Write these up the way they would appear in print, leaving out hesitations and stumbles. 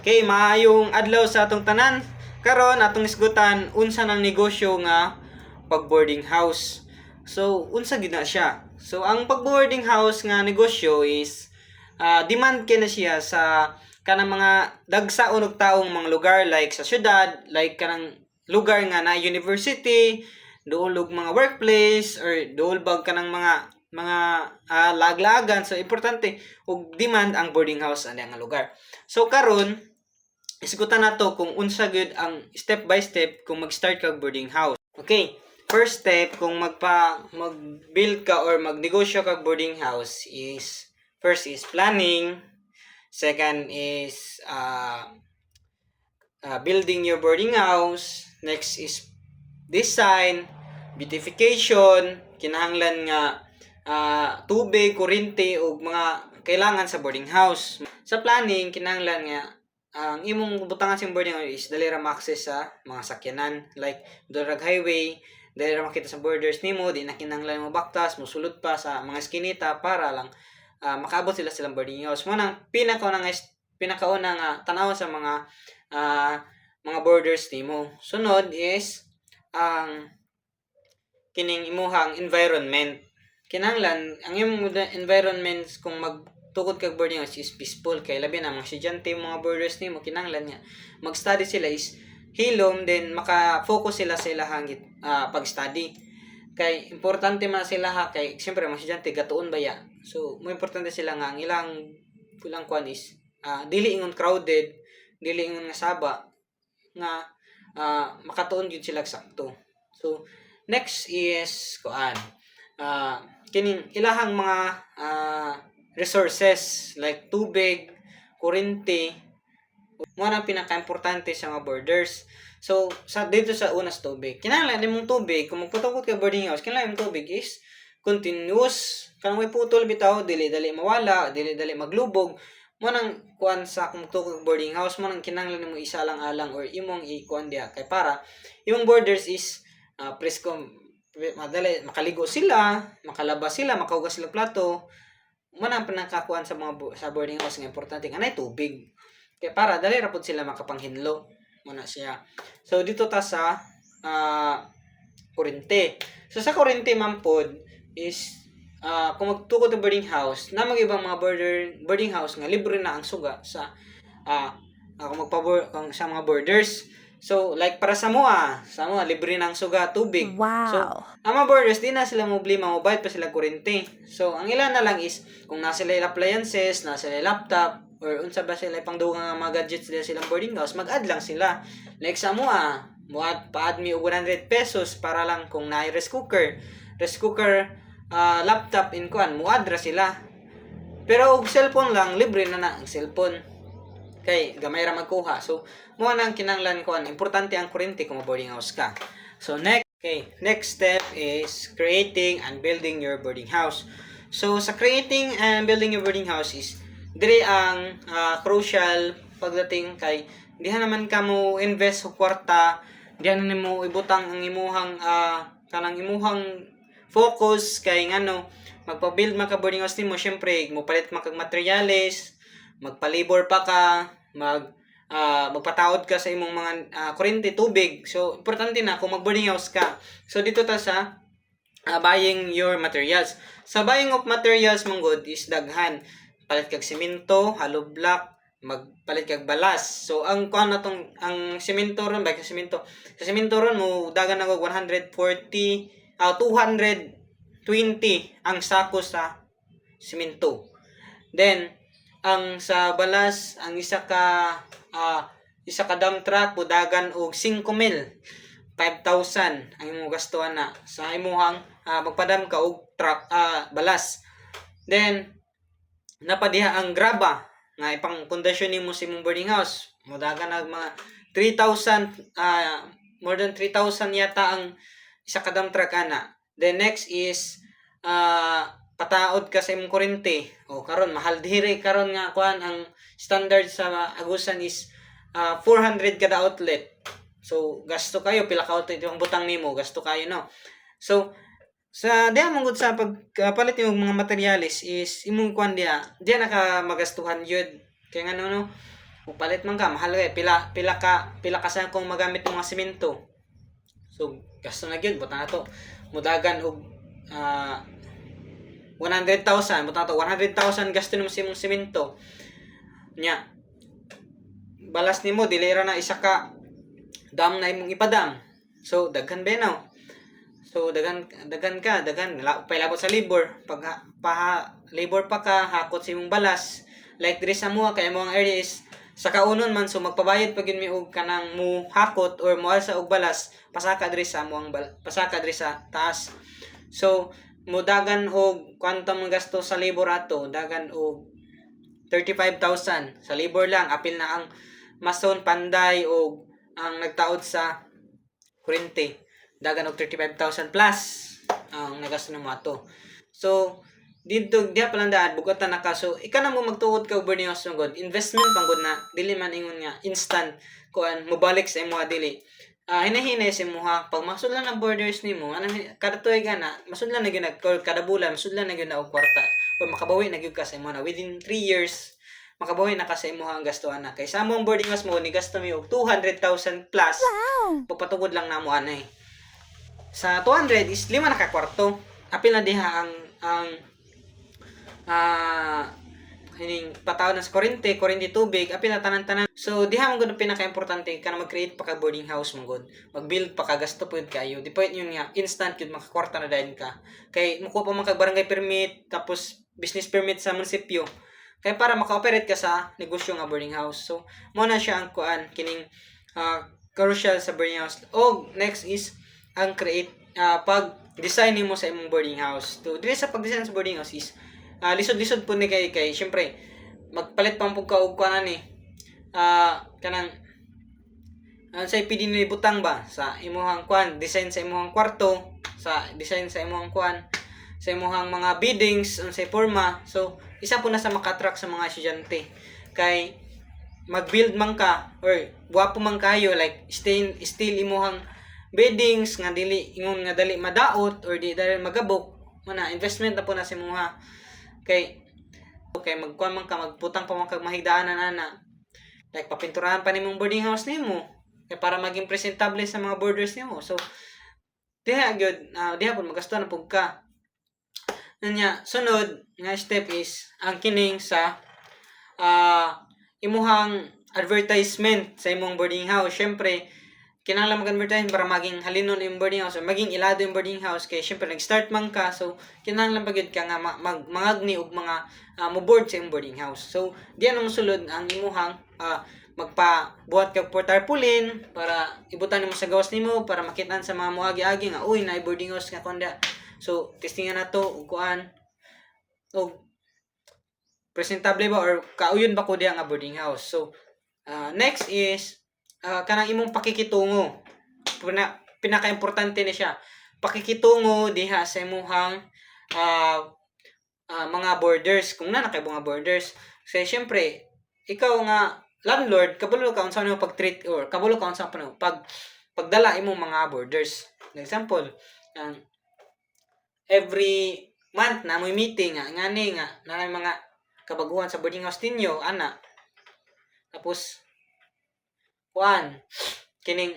Okay, maayong adlaw sa atong tanan. Karon atong isgutan unsa nang negosyo nga pag-boarding house. So, unsa gid na siya? So, ang pag-boarding house nga negosyo is demand kay na siya sa kanang mga dagsaon og taong mga lugar like sa syudad, like kanang lugar nga na university, dool og mga workplace or dool bag kanang mga laglagan. So importante og demand ang boarding house ani nga lugar. So karon isgutan nato kung unsa gyud ang step by step kung mag-start kag boarding house. Okay, first step kung mag-build ka or magnegosyo kag boarding house is first is planning, second is building your boarding house, next is design, beautification, kinahanglan nga tubig, kuryente ug mga kailangan sa boarding house. Sa planning kinahanglan nga ang imong butangan sa boarding house is dali ra ma-access sa mga sakyanan like durag highway, dali ra makita sa borders nimo, di na kinahanglan mo baktas, mosulod pa sa mga eskinita para lang makaabot sila silang boarding house. Mo nang pinakauna nga tan-aw sa mga borders nimo. Sunod is ang kining imuhang environment. Kinahanglan ang imong environment kung magtukod kag boarding house is peaceful kay labi na mga estudyante mga borders nimo kinahanglan nga mag-study sila is hilom then maka-focus sila sa ilahang pag-study. Kay importante man sila ha kay siyempre mga estudyante gatuon baya. So mo importante sila nga ang ilang kuan is dili ingon crowded, dili ingon nga saba nga makatuon gyud sila sakto. So next is kining ilahang mga resources like tubig, kuryente, mo na pinaka-importante sa mga borders. So dito sa unas tubig. Kinahanglan nimong tubig kung magputukod ka boarding house, kinahanglan imong tubig is continuous. Kanang may putol bitaw, dili-dali mawala, dili-dali maglubog. Mo nang kuan sa kung tukod boarding house mo nang kinahanglan nimo isa lang alang or imong ikuan diha kay para imong borders is presko madali makaligo sila, makalabas sila, makahugas sila plato. Mo nang pinakakuan sa sa boarding house nga importante nga nay tubig. Kay para dali ra pud sila makapanghinlo. Mo na siya. So dito ta sa kuryente. So sa kuryente man pod is kung magtukod ang boarding house, na mag-ibang mga boarding house nga libre na ang suga sa kung sa mga borders. So like para sa mua libre na ang suga tubig. Wow. So ang mga borders di na sila problema, mobile pa sila kuryente. So ang ilan na lang is kung nasa sila appliances, nasa sila laptop or unsa ba sila pangdugang nga mga gadgets nila silang boarding house, mag-add lang sila. Like sa pa-add me og 100 pesos para lang kung naay rice cooker, laptop in kuan muad ra sila. Pero og cellphone lang libre na ang cellphone kay gamay ra magkuha. So mo nang kinahanglan kuan importante ang kuryente kung boarding house ka. So next step is creating and building your boarding house. So sa creating and building your boarding house is dire ang crucial pagdating kay diha naman ka mo invest og kwarta, diha na nimo ibutang ang imuhang kanang imuhang focus kay ngano magpa-build man ka boarding house nimo, syempre mopalit man kag materyales, magpalibor pa ka, magpataod ka sa imong mga kuryente, tubig. So importante na kung mag-boarding house ka. So dito ta sa buying your materials. Sa buying of materials manggod is daghan. Palit kag semento, hollow block, magpalit kag balas. So ang kuan natong ang semento ron ba semento. Sa semento ron mo dagan na 140 220 ang sako sa semento. Then ang sa balas ang isa ka dump truck budagan og 5,000 5,000 ang imong gastuhan na sa imong magpadam ka og truck balas. Then napadiha ang graba nga ipang pundasyon nimo sa imong boarding house, mudagan og mga 3,000 more than 3,000 yata ang isa ka dump truck ana. Then next is pataod ka sa imong kuryente. O karon mahal diri karon nga kuan ang standard sa Agusan is 400 kada outlet. So gasto kayo pila ka outlet yung butang nimo, gasto kayo no. So sa diha mong sa pagpalit yung mga materyales is imong kuan diha naka magastuhan yun kay ngano no Upalit man ka, mahal kay pila ka sa kung magamit ng mga semento. So gasto na gyud buta na to. Mudagan og 100,000 buta na to 100,000 gasto nimo sa imong semento. Nya balas nimo dili ra na isa ka dam na imong ipadam. So daghan ba now? So daghan pailabot sa labor. Pag labor pa ka hakot sa imong balas. Like diri sa mua kay mo ang area is sa kaunon man, so magpabayad pag yun mi og kanang mo hakot or mo alsa og balas, pasaka diri sa pasaka diri sa taas. So mudagan og kwanto man gasto sa labor ato, dagan og 35,000 sa labor lang. Apil na ang mason, panday og ang nagtaod sa kuryente, dagan og 35,000 plus ang nagasto ng ato. So dito diha pa lang daan bugatan na ka. So ika na mo magtuod ka og boarding house god, investment panggod na, dili man ingon nga instant kuan mobalik sa imo dili. Hinahinay sa imo ha, pag masudlan ang borders nimo anang kada tuig na masudlan na gyud kada bulan masudlan na gyud na og kwarta or makabawi na gyud ka sa imo na within 3 years makabawi na ka sa imo ang gasto ana. Kay sa among boarding house mo ni gasto mi og 200,000 plus. Wow. Pagpatugod lang namo anay. Sa 200 is 5 na ka kwarto. Apil na diha ang hining patawad na sa kuryente tubig, apil na tanan-tanan. So diha man gud pinaka-importante kana mag-create pa ka boarding house man gud. Mag-build pa ka, gasto pud kayo. Di point yun nga instant yun makakwarta na dayon ka. Kay mukuha pa man kag barangay permit tapos business permit sa munisipyo. Kay para maka-operate ka sa negosyo nga boarding house. So mo na siya ang kuan kining crucial sa boarding house. O next is ang create pag-design nimo sa imong boarding house. So dili sa pag-design sa boarding house is lisod-lisod po ni kay syempre magpalit pang pugka og kuan ani kanang sa pwede ni butang ba sa imong kuan design sa imong kwarto, sa design sa imong kuan sa imong mga biddings unsay forma. So isa po na sa maka-attract sa mga estudyante kay mag-build man ka or guwapo man kayo, like still imong biddings nga dili ingon nga dali madaot or di dali magabok mana investment na po na sa imong kay magkuan man ka magputang pa man kag mahigdaanan ana, like papinturahan pa nimong boarding house nimo kay para maging presentable sa mga boarders nimo. So diha gyud diha pud magasto na pug ka. Nya sunod nga step is ang kining sa imuhang advertisement sa imong boarding house. Syempre kinahanglan mag-advertise para maging halinon yung boarding house or maging ilado yung boarding house. Kay syempre nag-start man ka, so kinahanglan pagyud ka nga mangagni og mga mo-board sa imong boarding house. So diyan ang sulod ang imuhang magpabuhat kag tarpaulin para ibutan nimo sa gawas nimo para makitaan sa mga moagi-agi nga uy naay boarding house nga konda. So testingan nato og kuan og presentable ba or kauyon ba ko diha nga boarding house. So next is kanang imong pakikitungo. Pinaka-importante ni siya. Pakikitungo diha sa imong mga borders. Kung na kay mga borders. Kasi syempre, ikaw nga landlord, kabalo ka unsa nimo pag-treat or kabalo ka unsa pagdala imong mga borders. For example, every month na may meeting ngani nga na mga kabaguhan sa boarding house ninyo ana. Tapos kining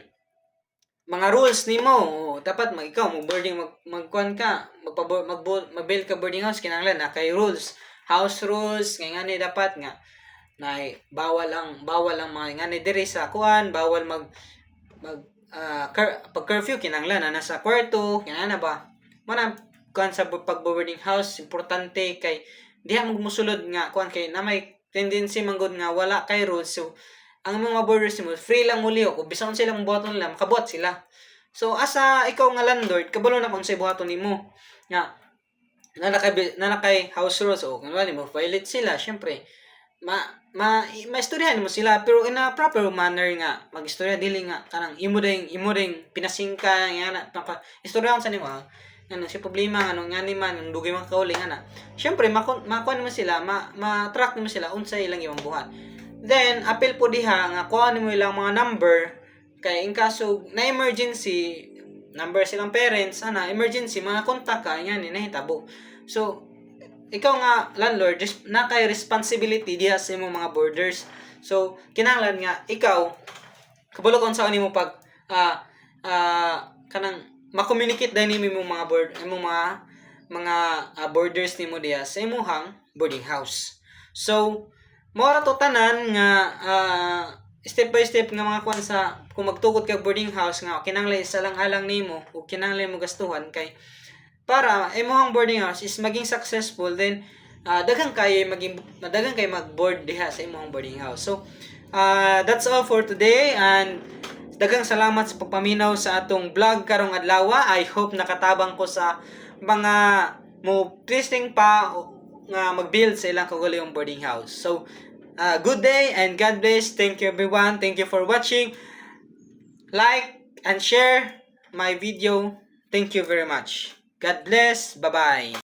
mga rules nimo dapat ikaw mo boarding magkuan ka mag-build ka boarding house kinahanglan na kay rules, house rules nga ngani dapat nga na bawal ang mga ngani diri sa kuan, bawal pag curfew kinahanglan na nasa kwarto kinahanglan ba mo na kuan sa pag-boarding house. Importante kay diha magmusulod nga kuan kay na may tendency manggod nga wala kay rules. So ang mga boarders mo free lang muli kung bisan silang buhaton nila makabuhat sila. So asa ikaw nga landlord kabalo na kung say buhaton nimo nga nanakay house rules o kunwari mo violate sila, syempre maistoryahan mo sila pero in a proper manner nga magistorya dili nga kanang imo ding pinasingka nga na istoryahan sa nimo nga si problema nga nung ngani man dugay man kauli nga na syempre makuan mo sila ma-track mo sila unsay ilang imong buhat. Then apil po diha nga kuha nimo ilang mga number kay in kaso na emergency number silang parents emergency mga kontak ka nga ni nahitabo. So ikaw nga landlord na kay responsibility diha sa imong mga borders. So kinahanglan nga ikaw kabalo kung saan nimo pag kanang ma-communicate dahil nimo mga borders nimo diha sa imong boarding house. So mao ra to tanan nga step by step nga mga kuan sa kung magtukod kag boarding house nga kinahanglan isa lang alang nimo ug kinahanglan mo gastuhan kay para imong boarding house is maging successful, then daghang kay mag-board diha sa imong boarding house. So that's all for today, and daghang salamat sa pagpaminaw sa atong vlog karong adlaw. I hope nakatabang ko sa mga mo testing pa nga mag-build sa ilang kaguliyong boarding house. So good day and God bless. Thank you everyone. Thank you for watching. Like and share my video. Thank you very much. God bless. Bye-bye.